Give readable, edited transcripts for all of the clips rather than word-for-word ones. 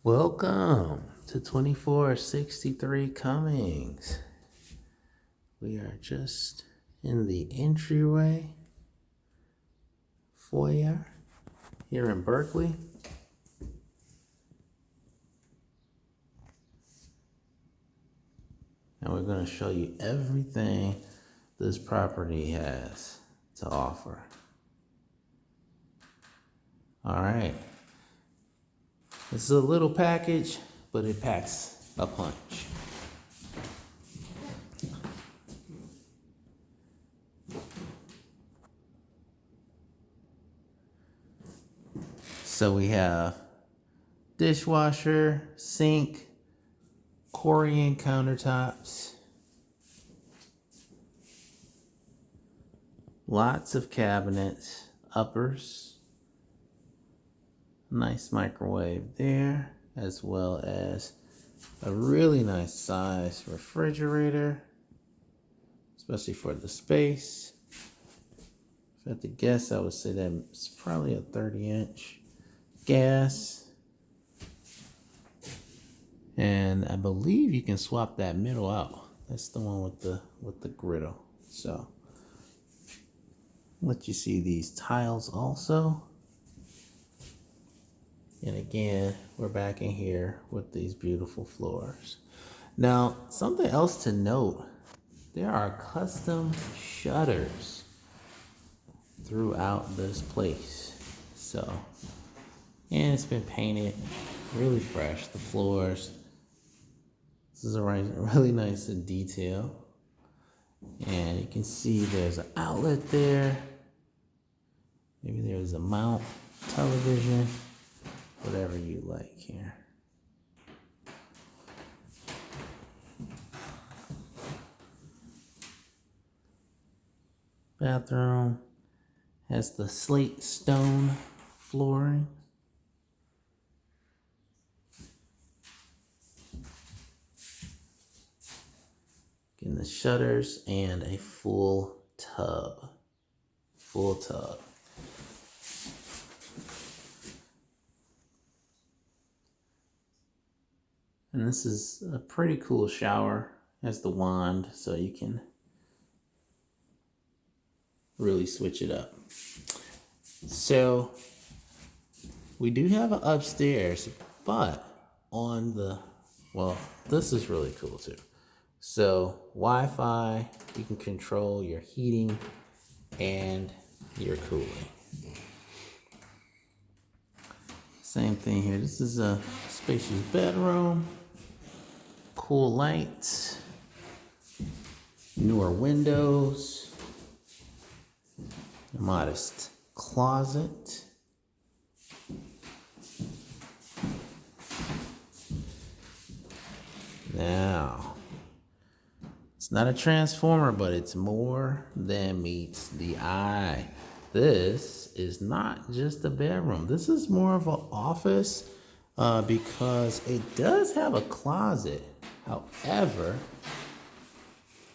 Welcome to 2463 Cummings. We are just in the entryway foyer here in Berkley. And we're going to show you everything this property has to offer. All right. It's a little package, but it packs a punch. So we have dishwasher, sink, Corian countertops, lots of cabinets, uppers, nice microwave there, as well as a really nice size refrigerator, especially for the space. If I had to guess, I would say that it's probably a 30-inch gas. And I believe you can swap that middle out. That's the one with the griddle. So let you see these tiles also. And again, we're back in here with these beautiful floors. Now, something else to note, there are custom shutters throughout this place. So, and it's been painted really fresh. The floors, this is a really nice in detail. And you can see there's an outlet there. Maybe there's a mount television. Whatever you like here. Bathroom has the slate stone flooring. Getting the shutters and a full tub. Full tub. And this is a pretty cool shower. It has the wand, so you can really switch it up. So we do have an upstairs, but on the, well, this is really cool too. So Wi-Fi, you can control your heating and your cooling. Same thing here. This is a spacious bedroom. Cool lights, newer windows, a modest closet. Now, it's not a transformer, but it's more than meets the eye. This is not just a bedroom. This is more of an office because it does have a closet. However,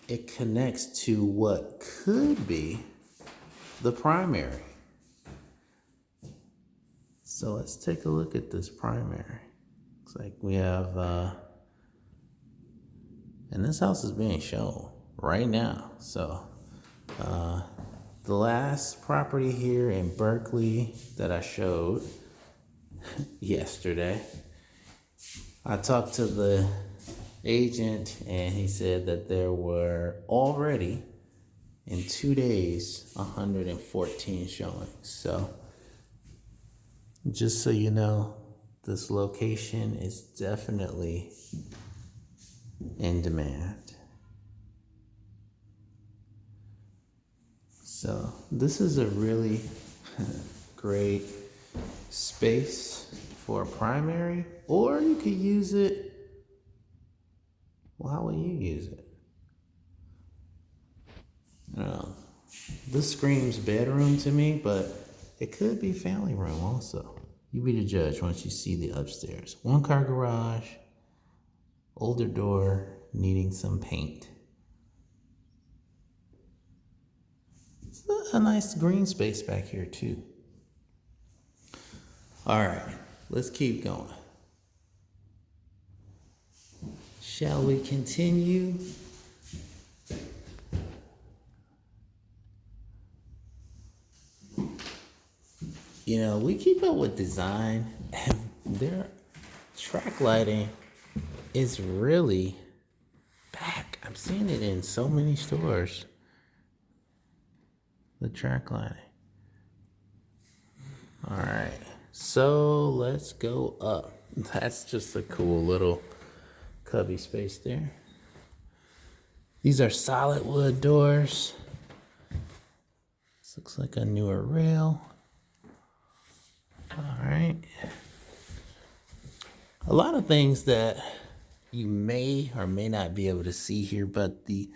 it connects to what could be the primary. So let's take a look at this primary. Looks like we have, and this house is being shown right now. So the last property here in Berkley that I showed yesterday, I talked to the agent and he said that there were already in 2 days 114 showings. So just so you know, this location is definitely in demand. So this is a really great space for a primary, or you could use it. Well, how will you use it? I don't know. This screams bedroom to me, but it could be family room also. You be the judge once you see the upstairs. 1-car garage, older door, needing some paint. It's a nice green space back here too. All right, let's keep going. Shall we continue? You know, we keep up with design, and their track lighting is really back. I'm seeing it in so many stores. The track lighting. All right, so let's go up. That's just a cool little cubby space there. These are solid wood doors. This looks like a newer rail. All right. A lot of things that you may or may not be able to see here, but the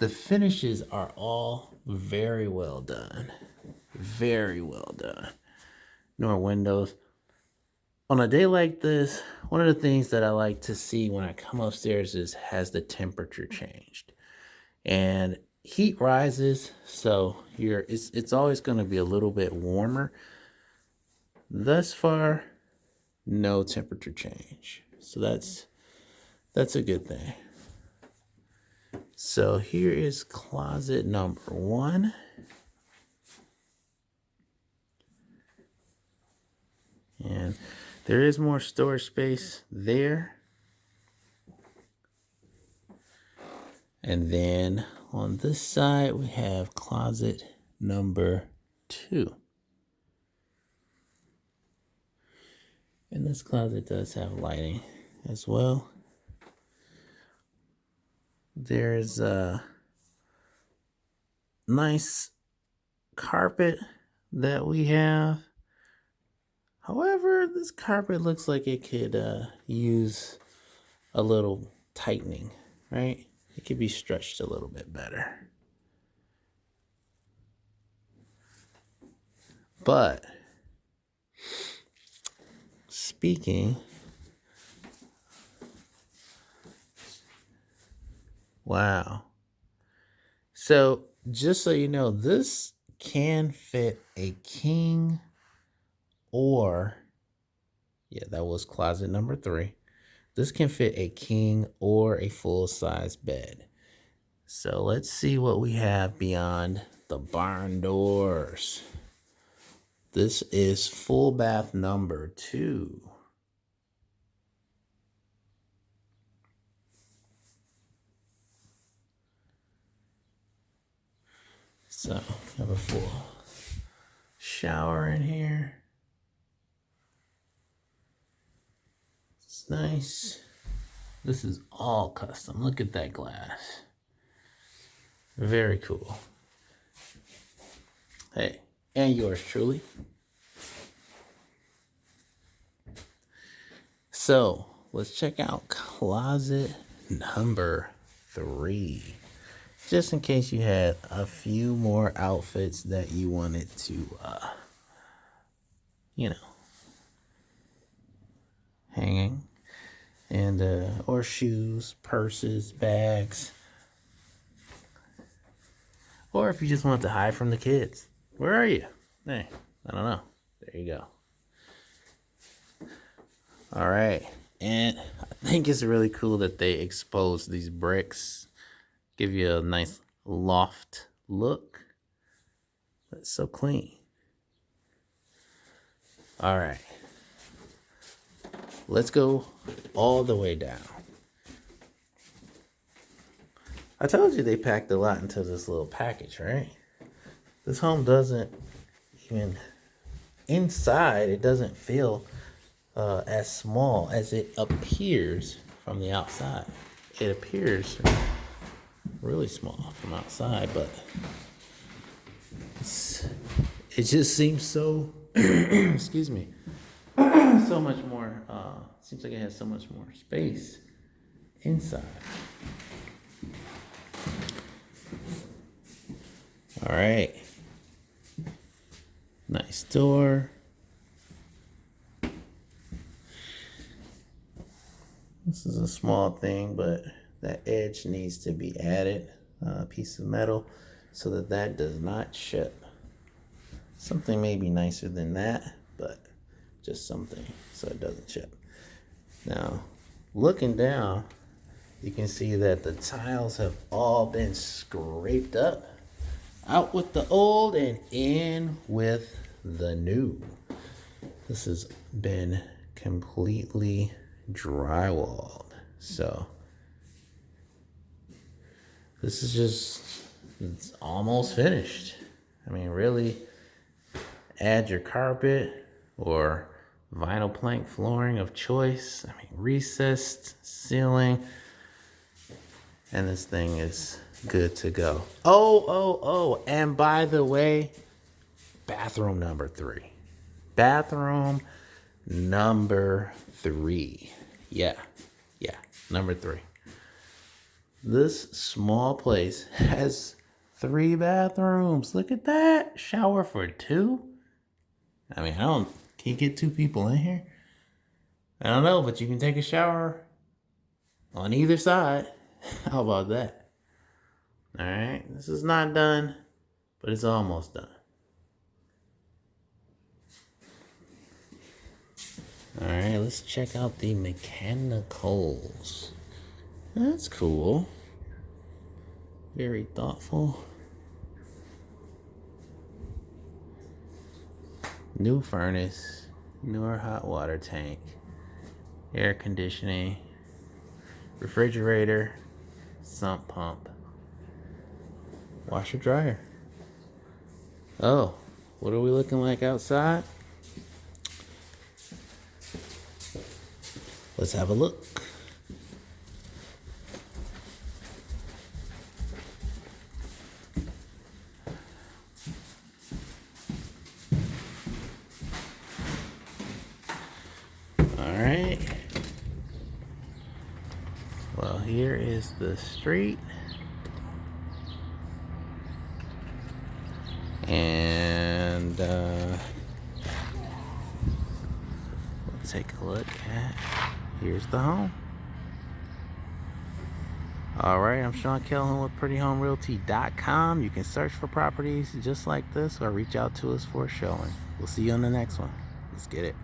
finishes are all very well done. Very well done. Newer windows. On a day like this, one of the things that I like to see when I come upstairs is, has the temperature changed? And heat rises, so it's always going to be a little bit warmer. Thus far, no temperature change. So that's a good thing. So here is closet number 1. And there is more storage space there. And then on this side, we have closet number 2. And this closet does have lighting as well. There's a nice carpet that we have. However, this carpet looks like it could use a little tightening, right? It could be stretched a little bit better. But speaking, wow. So just so you know, this can fit a king or, yeah, that was closet number 3. This can fit a king or a full-size bed. So let's see what we have beyond the barn doors. This is full bath number 2. So we have a full shower in here. It's nice. This is all custom. Look at that glass. Very cool. Hey, and yours truly. So let's check out closet number 3. Just in case you had a few more outfits that you wanted to, hanging. And, or shoes, purses, bags. Or if you just want to hide from the kids. Where are you? Hey, I don't know. There you go. All right. And I think it's really cool that they expose these bricks. Give you a nice loft look. That's so clean. All right. Let's go all the way down. I told you they packed a lot into this little package, right? This home doesn't even, inside, it doesn't feel as small as it appears from the outside. It appears really small from outside, but it just seems so, excuse me, so much more, seems like it has so much more space inside. All right. Nice door. This is a small thing, but that edge needs to be added, a piece of metal, so that that does not chip. Something may be nicer than that, but just something so it doesn't chip. Now, looking down, You can see that the tiles have all been scraped up. Out with the old and in with the new. This has been completely drywalled. So this is just, it's almost finished. I mean, really, add your carpet or vinyl plank flooring of choice. I mean, recessed ceiling. And this thing is good to go. Oh, and by the way, bathroom number 3. Bathroom number 3. Yeah, number 3. This small place has 3 bathrooms. Look at that. Shower for 2. I mean, can you get 2 people in here? I don't know, but you can take a shower on either side. How about that? All right, this is not done, but it's almost done. All right, let's check out the mechanicals. That's cool. Very thoughtful. New furnace, newer hot water tank, air conditioning, refrigerator, sump pump, washer dryer. Oh, what are we looking like outside? Let's have a look. All right. Well, here is the street. And we'll take a look at, here's the home. All right, I'm Sean Kelham with PrettyHomeRealty.com. You can search for properties just like this or reach out to us for a showing. We'll see you on the next one. Let's get it.